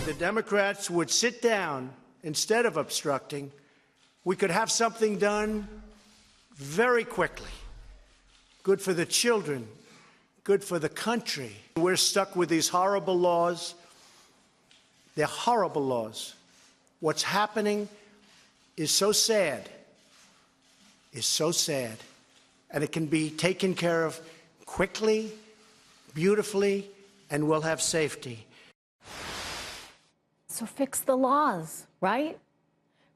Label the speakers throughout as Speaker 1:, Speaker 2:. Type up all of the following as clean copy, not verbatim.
Speaker 1: the Democrats would sit down instead of obstructing, we could have something done very quickly. Good for the children, good for the country. We're stuck with these horrible laws. They're horrible laws. What's happening is so sad, and it can be taken care of quickly, beautifully, and we'll have safety.
Speaker 2: So fix the laws, right?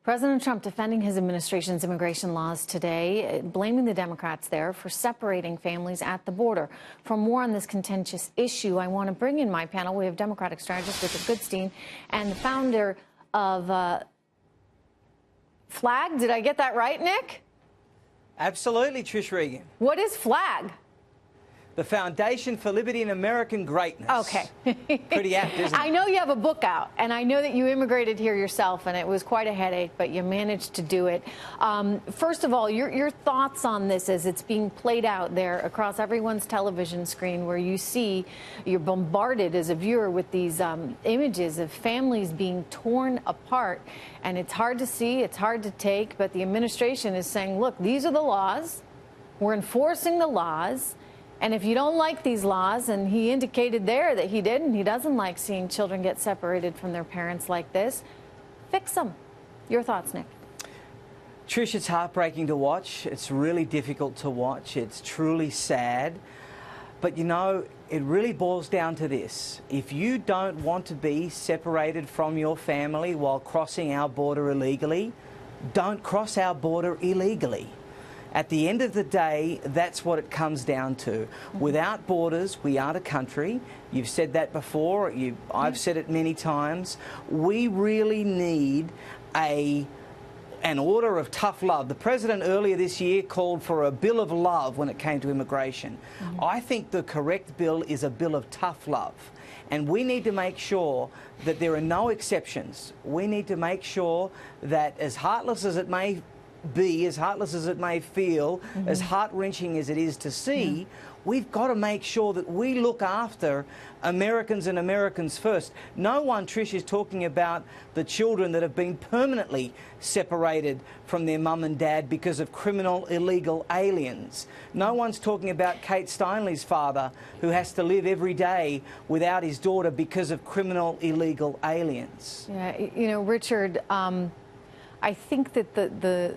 Speaker 2: President Trump defending his administration's immigration laws today, blaming the Democrats there for separating families at the border. For more on this contentious issue, I want to bring in my panel. We have Democratic strategist Richard Goodstein and the founder of FLAG. Did I get that right, Nick?
Speaker 3: Absolutely, Trish Regan.
Speaker 2: What is FLAG?
Speaker 3: The Foundation for Liberty and American Greatness.
Speaker 2: Okay.
Speaker 3: Pretty apt, isn't it?
Speaker 2: I know you have a book out, and I know that you immigrated here yourself, and it was quite a headache, but you managed to do it. First of all, your thoughts on this as it's being played out there across everyone's television screen, where you see, you're bombarded as a viewer with these images of families being torn apart, and it's hard to see, it's hard to take, but the administration is saying, look, these are the laws, we're enforcing the laws. And if you don't like these laws, and he indicated there that he didn't, he doesn't like seeing children get separated from their parents like this, fix them. Your thoughts, Nick?
Speaker 3: Trish, it's heartbreaking to watch. It's really difficult to watch. It's truly sad. But, you know, it really boils down to this. If you don't want to be separated from your family while crossing our border illegally, don't cross our border illegally. At the end of the day, that's what it comes down to. Without borders, we aren't a country. You've said that before. I've said it many times. We really need an order of tough love. The president earlier this year called for a bill of love when it came to immigration. I think the correct bill is a bill of tough love. And we need to make sure that there are no exceptions. We need to make sure that, as heartless as it may be, as heartless as it may feel, as heart-wrenching as it is to see, we've got to make sure that we look after Americans and Americans first. No one, Trish, is talking about the children that have been permanently separated from their mum and dad because of criminal illegal aliens. No one's talking about Kate Steinle's father, who has to live every day without his daughter because of criminal illegal aliens.
Speaker 2: Yeah, you know, Richard, I think that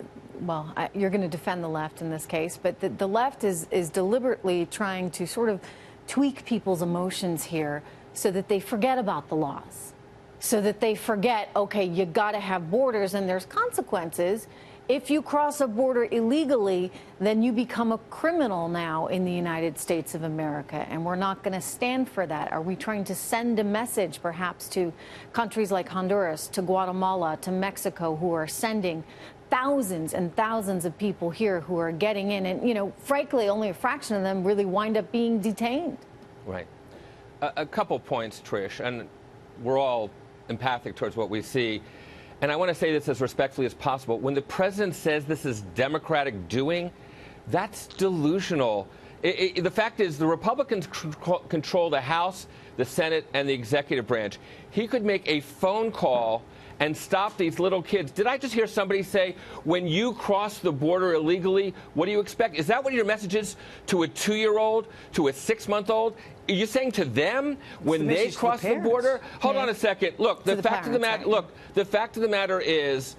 Speaker 2: you're going to defend the left in this case, but the left is deliberately trying to sort of tweak people's emotions here so that they forget about the laws, so that they forget, okay, you got to have borders and there's consequences. If you cross a border illegally, then you become a criminal now in the United States of America, and we're not going to stand for that. Are we trying to send a message perhaps to countries like Honduras, to Guatemala, to Mexico, who are sending thousands and thousands of people here who are getting in, and, you know, frankly, only a fraction of them really wind up being detained?
Speaker 4: Right. A couple points, Trish, and we're all empathic towards what we see. And I want to say this as respectfully as possible. When the president says this is Democratic doing, that's delusional. The fact is the Republicans control the House, the Senate, and the executive branch. He could make a phone call and stop these little kids. Did I just hear somebody say, when you cross the border illegally, what do you expect? Is that what your message is to a 2-year-old, to a 6-month-old? Are you saying to them when they cross the border? Hold on a second. Look, the fact of the matter. Look, the fact of the matter is,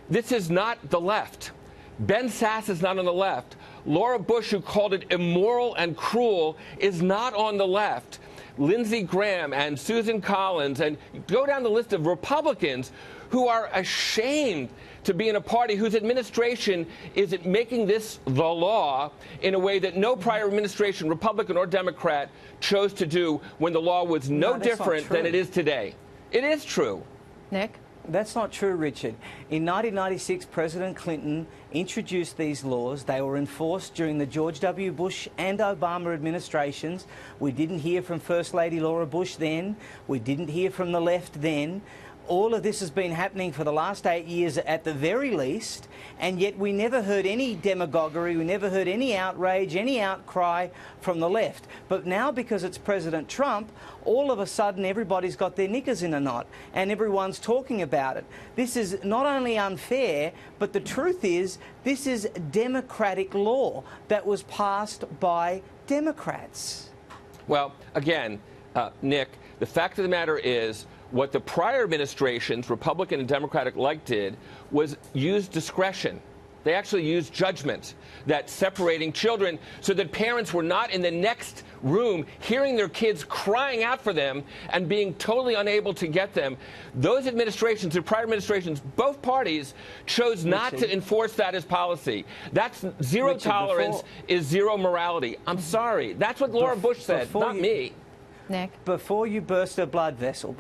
Speaker 4: this is not the left. Ben Sasse is not on the left. Laura Bush, who called it immoral and cruel, is not on the left. Lindsey Graham and Susan Collins, and go down the list of Republicans who are ashamed to be in a party whose administration is making this the law in a way that no prior administration, Republican or Democrat, chose to do when the law was no different than it is today. It is true.
Speaker 2: Nick?
Speaker 3: That's not true, Richard. In 1996, President Clinton introduced these laws. They were enforced during the George W. Bush and Obama administrations. We didn't hear from First Lady Laura Bush then. We didn't hear from the left then. all of this has been happening for the last 8 years at the very least, and yet we never heard any demagoguery, we never heard any outrage, any outcry from the left. But now, because it's President Trump, all of a sudden everybody's got their knickers in a knot and everyone's talking about it. This is not only unfair, but the truth is this is democratic law that was passed by Democrats.
Speaker 4: Well, again, Nick, the fact of the matter is what the prior administrations, Republican and Democratic alike, did was use discretion. They actually used judgment, that separating children so that parents were not in the next room hearing their kids crying out for them and being totally unable to get them. Those administrations, the prior administrations, both parties chose not to enforce that as policy. That's zero tolerance is zero morality. I'm sorry. That's what Laura Bush said, not me.
Speaker 2: Nick?
Speaker 3: Before you burst a blood vessel,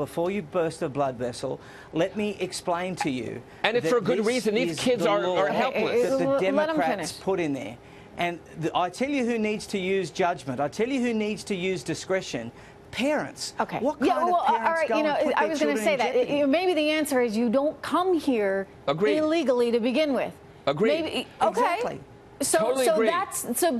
Speaker 3: let me explain to you.
Speaker 4: And it's for a good reason. These kids are helpless.
Speaker 3: That the
Speaker 2: Let 'em
Speaker 3: Democrats
Speaker 2: finish.
Speaker 3: put in there. And I tell you who needs to use judgment. I tell you who needs to use discretion. Parents.
Speaker 2: Okay.
Speaker 3: What kind of parents
Speaker 2: all right.
Speaker 3: go and put
Speaker 2: I
Speaker 3: their
Speaker 2: was going to
Speaker 3: children
Speaker 2: say
Speaker 3: in
Speaker 2: that.
Speaker 3: jeopardy?
Speaker 2: Maybe the answer is you don't come here
Speaker 4: Agreed.
Speaker 2: illegally to begin with.
Speaker 4: Agreed.
Speaker 2: Maybe, okay.
Speaker 3: Exactly.
Speaker 4: Totally agree.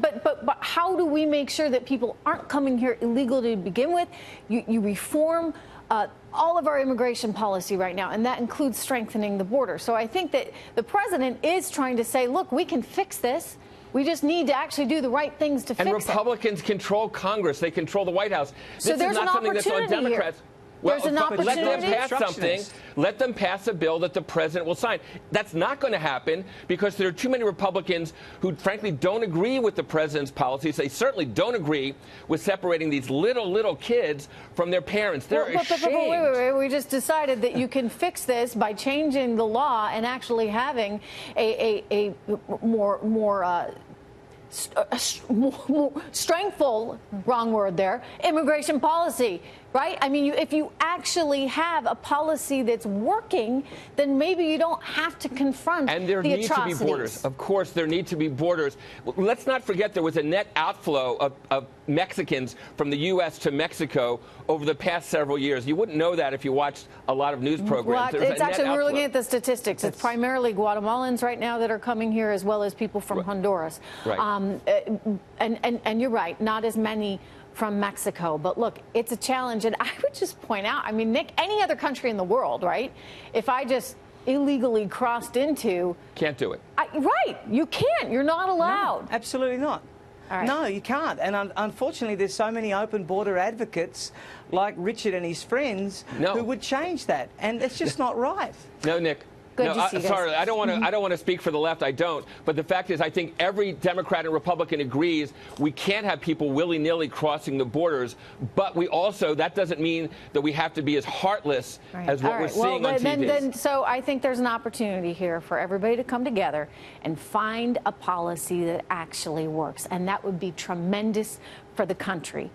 Speaker 2: But how do we make sure that people aren't coming here illegally to begin with? You reform all of our immigration policy right now, and that includes strengthening the border. So I think that the president is trying to say, look, we can fix this. We just need to actually do the right things to fix it.
Speaker 4: And Republicans control Congress. They control the White House.
Speaker 2: So
Speaker 4: This
Speaker 2: there's
Speaker 4: is
Speaker 2: an
Speaker 4: not something that's on
Speaker 2: opportunity here.
Speaker 4: Democrats.
Speaker 2: There's an
Speaker 4: Let them
Speaker 2: opportunity.
Speaker 4: pass something. Let them pass a bill that the president will sign. That's not going to happen because there are too many Republicans who, frankly, don't agree with the president's policies. They certainly don't agree with separating these little kids from their parents. They're ashamed.
Speaker 2: Wait. We just decided that you can fix this by changing the law and actually having a more strengthful, wrong word there, immigration policy, right? I mean, if you actually have a policy that's working, then maybe you don't have to confront
Speaker 4: and there
Speaker 2: the
Speaker 4: need
Speaker 2: atrocities.
Speaker 4: to be borders. Of course, there need to be borders. Let's not forget there was a net outflow of Mexicans from the U.S. to Mexico over the past several years. You wouldn't know that if you watched a lot of news programs.
Speaker 2: Well, it's actually, we're looking at the statistics. It's primarily Guatemalans right now that are coming here, as well as people from Honduras.
Speaker 4: Right.
Speaker 2: And you're right, not as many from Mexico. But look, it's a challenge. And I would just point out, I mean, Nick, any other country in the world, right? If I just illegally crossed into...
Speaker 4: Can't do it.
Speaker 2: Right. You can't. You're not allowed.
Speaker 3: No, absolutely not.
Speaker 2: All right.
Speaker 3: No, you can't. And unfortunately, there's so many open border advocates like Richard and his friends who would change that. And it's just not right.
Speaker 4: No, Nick.
Speaker 2: Good
Speaker 4: no,
Speaker 2: to see you guys.
Speaker 4: sorry, I don't want to speak for the left. I don't. But the fact is, I think every Democrat and Republican agrees we can't have people willy-nilly crossing the borders. But we also, that doesn't mean that we have to be as heartless as what we're seeing on TV.
Speaker 2: So I think there's an opportunity here for everybody to come together and find a policy that actually works, and that would be tremendous for the country.